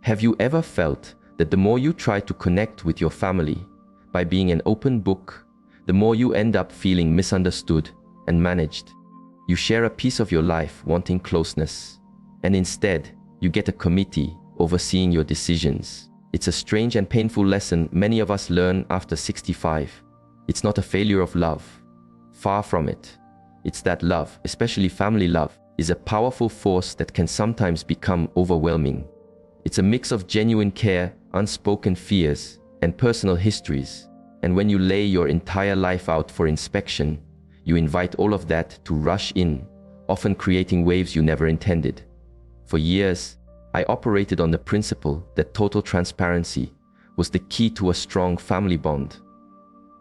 Have you ever felt that the more you try to connect with your family by being an open book, the more you end up feeling misunderstood and managed? You share a piece of your life wanting closeness, and instead, you get a committee overseeing your decisions. It's a strange and painful lesson many of us learn after 65. It's not a failure of love. Far from it. It's that love, especially family love, is a powerful force that can sometimes become overwhelming. It's a mix of genuine care, unspoken fears, and personal histories. And when you lay your entire life out for inspection, you invite all of that to rush in, often creating waves you never intended. For years, I operated on the principle that total transparency was the key to a strong family bond.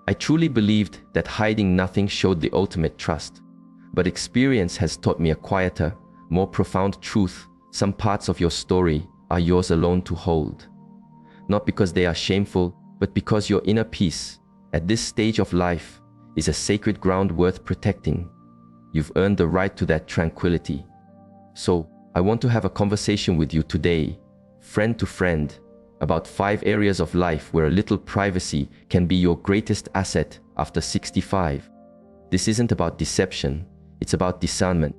I truly believed that hiding nothing showed the ultimate trust. But experience has taught me a quieter, more profound truth. Some parts of your story are yours alone to hold. Not because they are shameful, but because your inner peace, at this stage of life, is a sacred ground worth protecting. You've earned the right to that tranquility. So, I want to have a conversation with you today, friend to friend, about 5 areas of life where a little privacy can be your greatest asset after 65. This isn't about deception, it's about discernment.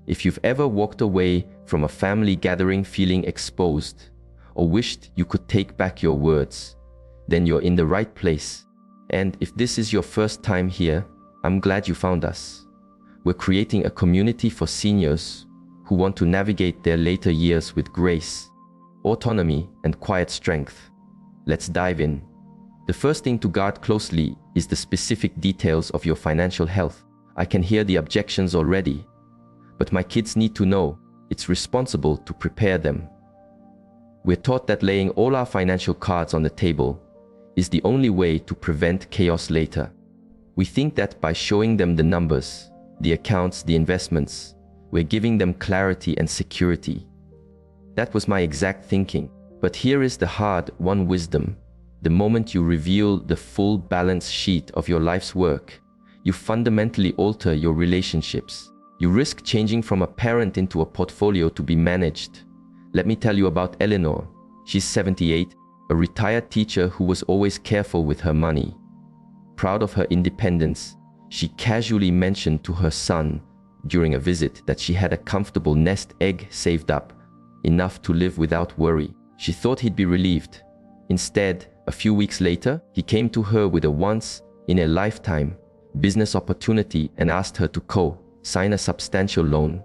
If you've ever walked away from a family gathering feeling exposed, or wished you could take back your words, then you're in the right place. And if this is your first time here, I'm glad you found us. We're creating a community for seniors who want to navigate their later years with grace, autonomy, and quiet strength. Let's dive in. The first thing to guard closely is the specific details of your financial health. I can hear the objections already, but my kids need to know it's responsible to prepare them. We're taught that laying all our financial cards on the table is the only way to prevent chaos later. We think that by showing them the numbers, the accounts, the investments, we're giving them clarity and security. That was my exact thinking. But here is the hard-won wisdom. The moment you reveal the full balance sheet of your life's work, you fundamentally alter your relationships. You risk changing from a parent into a portfolio to be managed. Let me tell you about Eleanor. She's 78, a retired teacher who was always careful with her money. Proud of her independence, she casually mentioned to her son during a visit that she had a comfortable nest egg saved up, enough to live without worry. She thought he'd be relieved. Instead, a few weeks later, he came to her with a once-in-a-lifetime business opportunity and asked her to co-sign a substantial loan.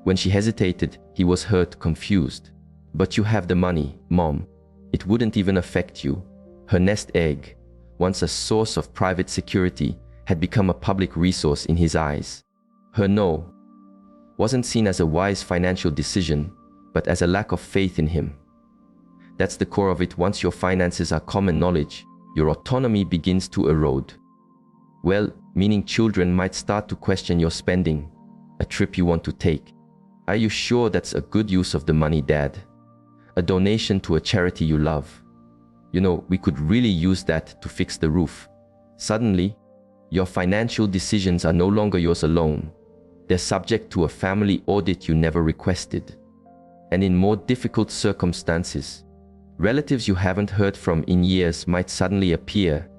When she hesitated, he was hurt, confused. "But you have the money, Mom. It wouldn't even affect you." Her nest egg, once a source of private security, had become a public resource in his eyes. Her no wasn't seen as a wise financial decision, but as a lack of faith in him. That's the core of it. Once your finances are common knowledge, your autonomy begins to erode. Well, meaning children might start to question your spending, a trip you want to take. Are you sure that's a good use of the money, Dad? A donation to a charity you love. You know, we could really use that to fix the roof. Suddenly, your financial decisions are no longer yours alone. They're subject to a family audit you never requested. And in more difficult circumstances, relatives you haven't heard from in years might suddenly appear,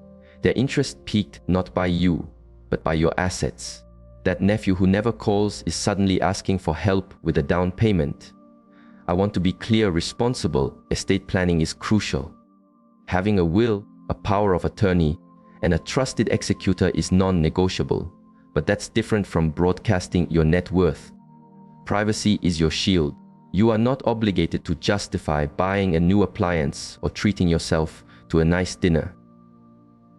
their interest piqued not by you, but by your assets. That nephew who never calls is suddenly asking for help with a down payment. I want to be clear, responsible estate planning is crucial. Having a will, a power of attorney, and a trusted executor is non-negotiable, but that's different from broadcasting your net worth. Privacy is your shield. You are not obligated to justify buying a new appliance or treating yourself to a nice dinner.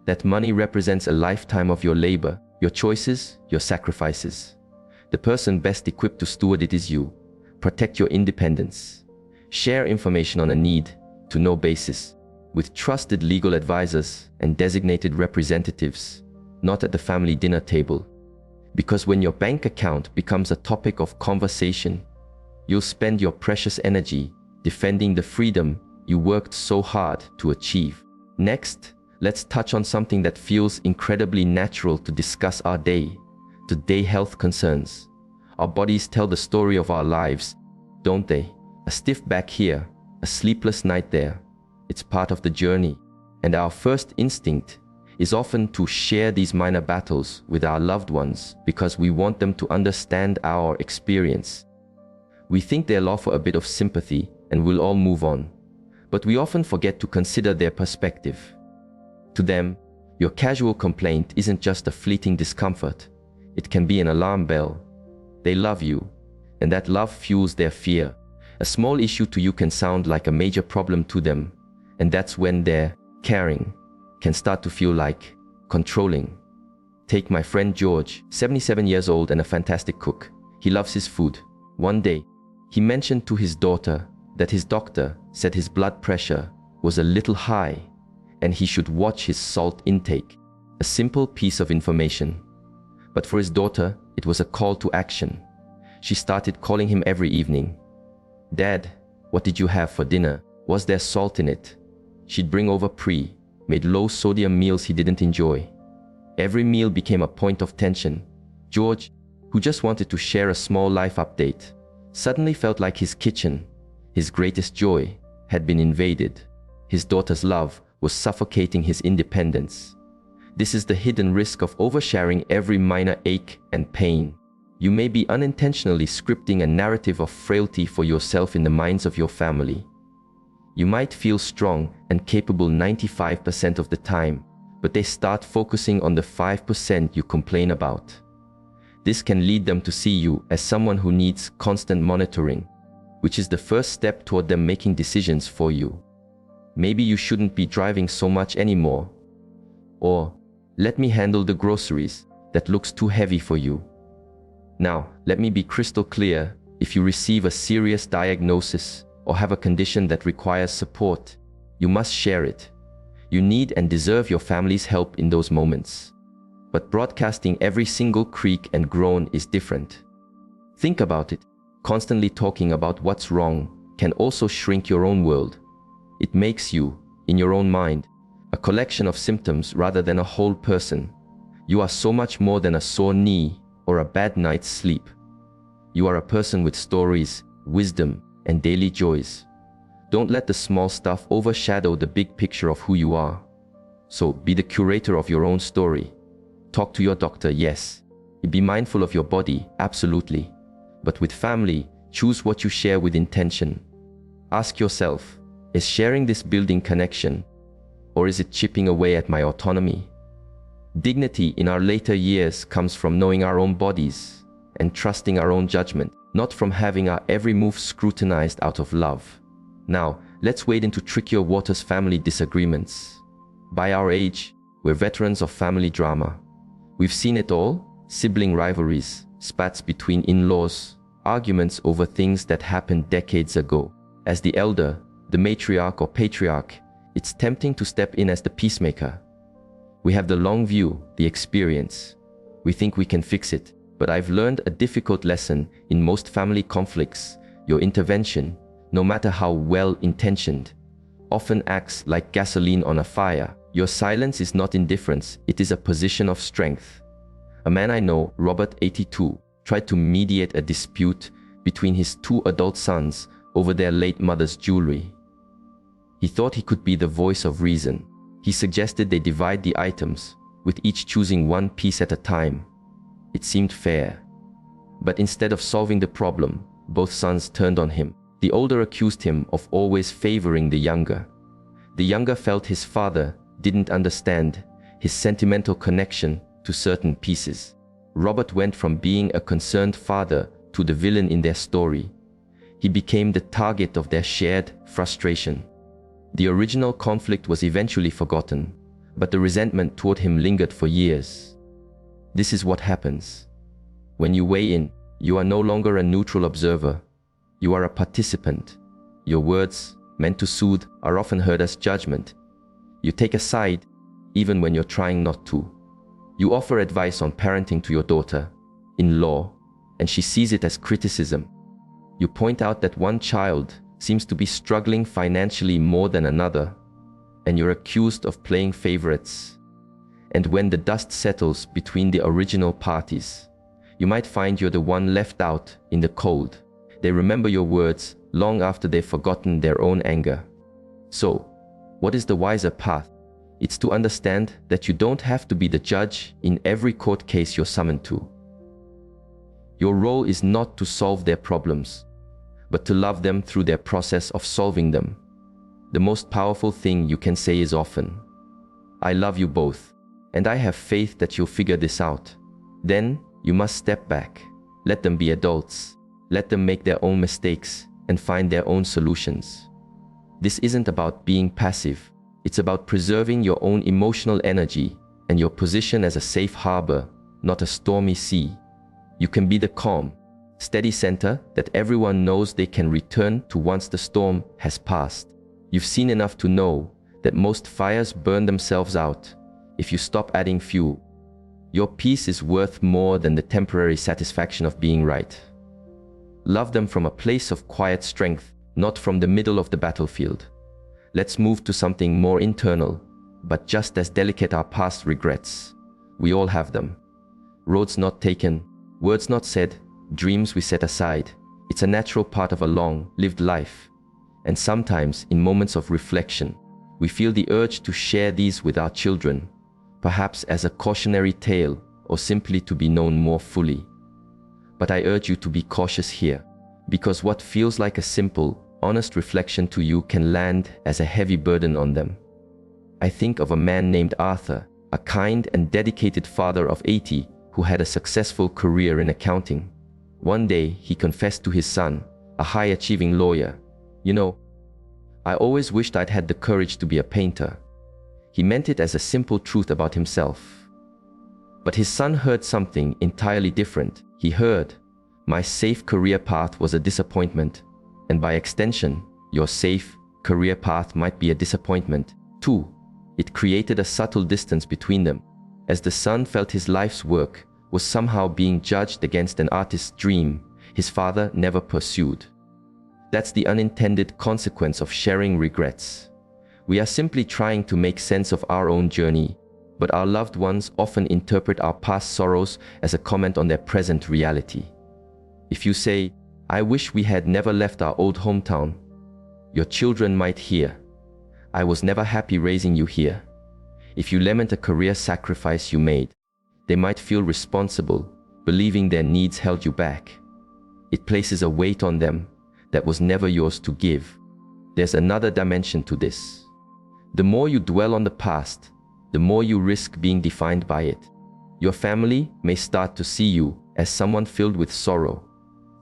That money represents a lifetime of your labor, your choices, your sacrifices. The person best equipped to steward it is you. Protect your independence. Share information on a need-to-know basis with trusted legal advisors and designated representatives, not at the family dinner table. Because when your bank account becomes a topic of conversation, you'll spend your precious energy defending the freedom you worked so hard to achieve. Next, let's touch on something that feels incredibly natural to discuss our day-to-day health concerns. Our bodies tell the story of our lives, don't they? A stiff back here, a sleepless night there. It's part of the journey. And our first instinct is often to share these minor battles with our loved ones because we want them to understand our experience. We think they'll offer a bit of sympathy and we'll all move on. But we often forget to consider their perspective. To them, your casual complaint isn't just a fleeting discomfort. It can be an alarm bell. They love you, and that love fuels their fear. A small issue to you can sound like a major problem to them, and that's when their caring can start to feel like controlling. Take my friend George, 77 years old and a fantastic cook. He loves his food. One day, he mentioned to his daughter that his doctor said his blood pressure was a little high and he should watch his salt intake. A simple piece of information. But for his daughter, it was a call to action. She started calling him every evening. "Dad, what did you have for dinner? Was there salt in it?" She'd bring over made low-sodium meals he didn't enjoy. Every meal became a point of tension. George, who just wanted to share a small life update, suddenly felt like his kitchen, his greatest joy, had been invaded. His daughter's love was suffocating his independence. This is the hidden risk of oversharing every minor ache and pain. You may be unintentionally scripting a narrative of frailty for yourself in the minds of your family. You might feel strong and capable 95% of the time, but they start focusing on the 5% you complain about. This can lead them to see you as someone who needs constant monitoring, which is the first step toward them making decisions for you. Maybe you shouldn't be driving so much anymore. Or, let me handle the groceries, that looks too heavy for you. Now, let me be crystal clear, if you receive a serious diagnosis or have a condition that requires support, you must share it. You need and deserve your family's help in those moments. But broadcasting every single creak and groan is different. Think about it. Constantly talking about what's wrong can also shrink your own world. It makes you, in your own mind, a collection of symptoms rather than a whole person. You are so much more than a sore knee or a bad night's sleep. You are a person with stories, wisdom, and daily joys. Don't let the small stuff overshadow the big picture of who you are. So be the curator of your own story. Talk to your doctor, yes. Be mindful of your body, absolutely. But with family, choose what you share with intention. Ask yourself, is sharing this building connection, or is it chipping away at my autonomy? Dignity in our later years comes from knowing our own bodies and trusting our own judgment, not from having our every move scrutinized out of love. Now, let's wade into trickier waters: family disagreements. By our age, we're veterans of family drama. We've seen it all: sibling rivalries, spats between in-laws, arguments over things that happened decades ago. As the elder, the matriarch or patriarch, it's tempting to step in as the peacemaker. We have the long view, the experience. We think we can fix it. But I've learned a difficult lesson: in most family conflicts, your intervention, no matter how well-intentioned, often acts like gasoline on a fire. Your silence is not indifference, it is a position of strength. A man I know, Robert, 82, tried to mediate a dispute between his two adult sons over their late mother's jewelry. He thought he could be the voice of reason. He suggested they divide the items, with each choosing one piece at a time. It seemed fair. But instead of solving the problem, both sons turned on him. The older accused him of always favoring the younger. The younger felt his father didn't understand his sentimental connection to certain pieces. Robert went from being a concerned father to the villain in their story. He became the target of their shared frustration. The original conflict was eventually forgotten, but the resentment toward him lingered for years. This is what happens. When you weigh in, you are no longer a neutral observer. You are a participant. Your words, meant to soothe, are often heard as judgment. You take a side, even when you're trying not to. You offer advice on parenting to your daughter-in-law, and she sees it as criticism. You point out that one child seems to be struggling financially more than another, and you're accused of playing favorites. And when the dust settles between the original parties, you might find you're the one left out in the cold. They remember your words, long after they've forgotten their own anger. So, what is the wiser path? It's to understand that you don't have to be the judge in every court case you're summoned to. Your role is not to solve their problems, but to love them through their process of solving them. The most powerful thing you can say is often, "I love you both, and I have faith that you'll figure this out." Then you must step back. Let them be adults. Let them make their own mistakes and find their own solutions. This isn't about being passive. It's about preserving your own emotional energy and your position as a safe harbor, not a stormy sea. You can be the calm, steady center that everyone knows they can return to once the storm has passed. You've seen enough to know that most fires burn themselves out if you stop adding fuel. Your peace is worth more than the temporary satisfaction of being right. Love them from a place of quiet strength, not from the middle of the battlefield. Let's move to something more internal, but just as delicate: our past regrets. We all have them. Roads not taken, words not said, dreams we set aside. It's a natural part of a long-lived life. And sometimes, in moments of reflection, we feel the urge to share these with our children, perhaps as a cautionary tale or simply to be known more fully. But I urge you to be cautious here, because what feels like a simple, honest reflection to you can land as a heavy burden on them. I think of a man named Arthur, a kind and dedicated father of 80 who had a successful career in accounting. One day, he confessed to his son, a high-achieving lawyer, "You know, I always wished I'd had the courage to be a painter." He meant it as a simple truth about himself. But his son heard something entirely different. He heard, "My safe career path was a disappointment, and by extension, your safe career path might be a disappointment too." It created a subtle distance between them, as the son felt his life's work was somehow being judged against an artist's dream his father never pursued. That's the unintended consequence of sharing regrets. We are simply trying to make sense of our own journey, but our loved ones often interpret our past sorrows as a comment on their present reality. If you say, "I wish we had never left our old hometown," your children might hear, "I was never happy raising you here." If you lament a career sacrifice you made, they might feel responsible, believing their needs held you back. It places a weight on them that was never yours to give. There's another dimension to this. The more you dwell on the past, the more you risk being defined by it. Your family may start to see you as someone filled with sorrow,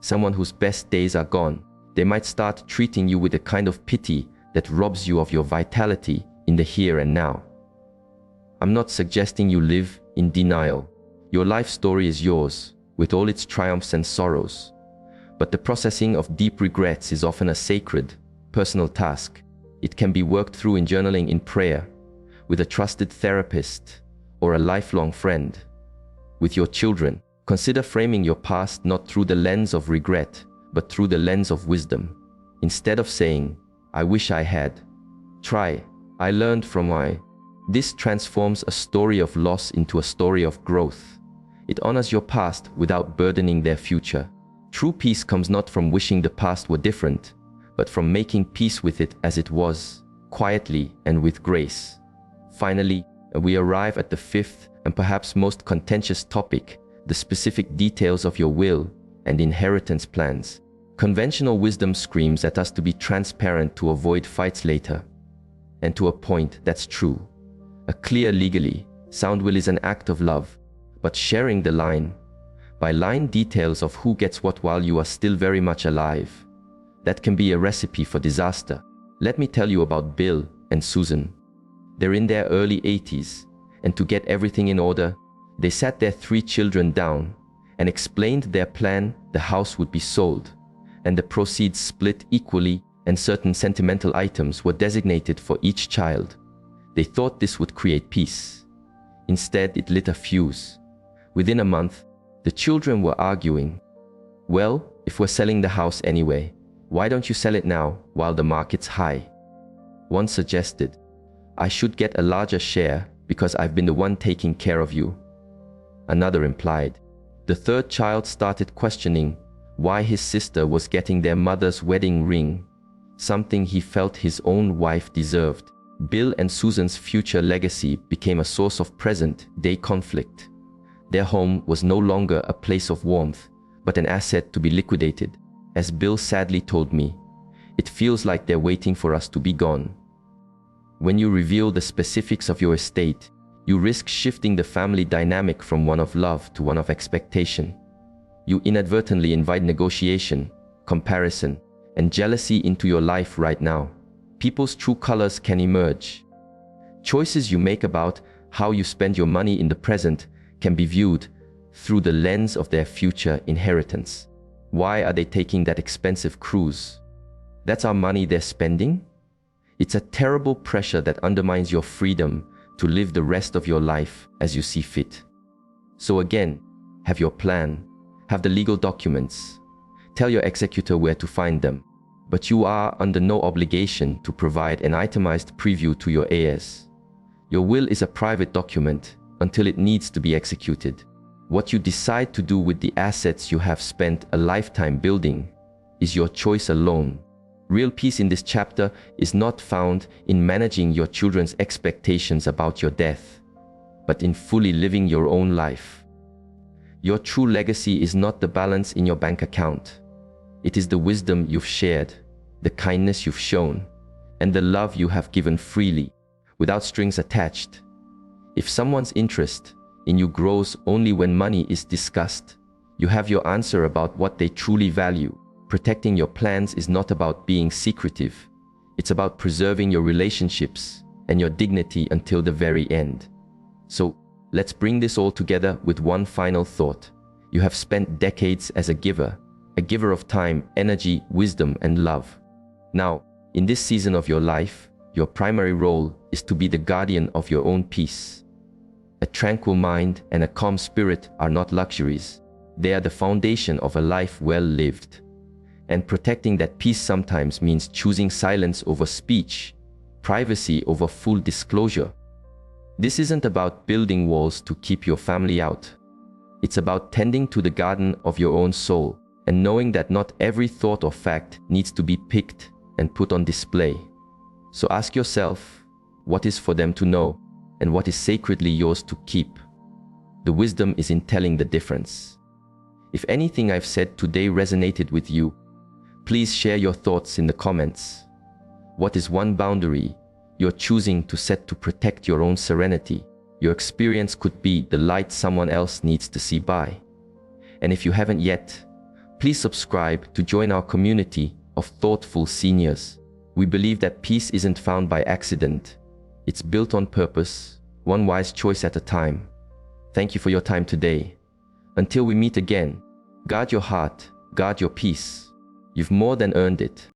someone whose best days are gone. They might start treating you with a kind of pity that robs you of your vitality in the here and now. I'm not suggesting you live in denial. Your life story is yours, with all its triumphs and sorrows. But the processing of deep regrets is often a sacred, personal task. It can be worked through in journaling, in prayer, with a trusted therapist, or a lifelong friend. With your children, consider framing your past not through the lens of regret, but through the lens of wisdom. Instead of saying, "I wish I had," try, "I learned from my." This transforms a story of loss into a story of growth. It honors your past without burdening their future. True peace comes not from wishing the past were different, but from making peace with it as it was, quietly and with grace. Finally, we arrive at the fifth and perhaps most contentious topic, the specific details of your will and inheritance plans. Conventional wisdom screams at us to be transparent to avoid fights later. And to a point, that's true. A clear, legally sound will is an act of love, but sharing the line-by-line details of who gets what while you are still very much alive, that can be a recipe for disaster. Let me tell you about Bill and Susan. They're in their early 80s, and to get everything in order, they sat their 3 children down and explained their plan. The house would be sold, and the proceeds split equally, and certain sentimental items were designated for each child. They thought this would create peace. Instead, it lit a fuse. Within a month, the children were arguing. "Well, if we're selling the house anyway, why don't you sell it now while the market's high?" One suggested, "I should get a larger share because I've been the one taking care of you." Another implied. The third child started questioning why his sister was getting their mother's wedding ring, something he felt his own wife deserved. Bill and Susan's future legacy became a source of present-day conflict. Their home was no longer a place of warmth, but an asset to be liquidated. As Bill sadly told me, "It feels like they're waiting for us to be gone." When you reveal the specifics of your estate, you risk shifting the family dynamic from one of love to one of expectation. You inadvertently invite negotiation, comparison, and jealousy into your life right now. People's true colors can emerge. Choices you make about how you spend your money in the present can be viewed through the lens of their future inheritance. Why are they taking that expensive cruise? That's our money they're spending? It's a terrible pressure that undermines your freedom to live the rest of your life as you see fit. So again, have your plan, have the legal documents, tell your executor where to find them, but you are under no obligation to provide an itemized preview to your heirs. Your will is a private document until it needs to be executed. What you decide to do with the assets you have spent a lifetime building is your choice alone. Real peace in this chapter is not found in managing your children's expectations about your death, but in fully living your own life. Your true legacy is not the balance in your bank account. It is the wisdom you've shared, the kindness you've shown, and the love you have given freely, without strings attached. If someone's interest in you grows only when money is discussed, you have your answer about what they truly value. Protecting your plans is not about being secretive. It's about preserving your relationships and your dignity until the very end. So, let's bring this all together with one final thought. You have spent decades as a giver of time, energy, wisdom, and love. Now, in this season of your life, your primary role is to be the guardian of your own peace. A tranquil mind and a calm spirit are not luxuries. They are the foundation of a life well lived. And protecting that peace sometimes means choosing silence over speech, privacy over full disclosure. This isn't about building walls to keep your family out. It's about tending to the garden of your own soul and knowing that not every thought or fact needs to be picked and put on display. So ask yourself, what is for them to know and what is sacredly yours to keep? The wisdom is in telling the difference. If anything I've said today resonated with you, please share your thoughts in the comments. What is one boundary you're choosing to set to protect your own serenity? Your experience could be the light someone else needs to see by. And if you haven't yet, please subscribe to join our community of thoughtful seniors. We believe that peace isn't found by accident. It's built on purpose, one wise choice at a time. Thank you for your time today. Until we meet again, guard your heart, guard your peace. You've more than earned it.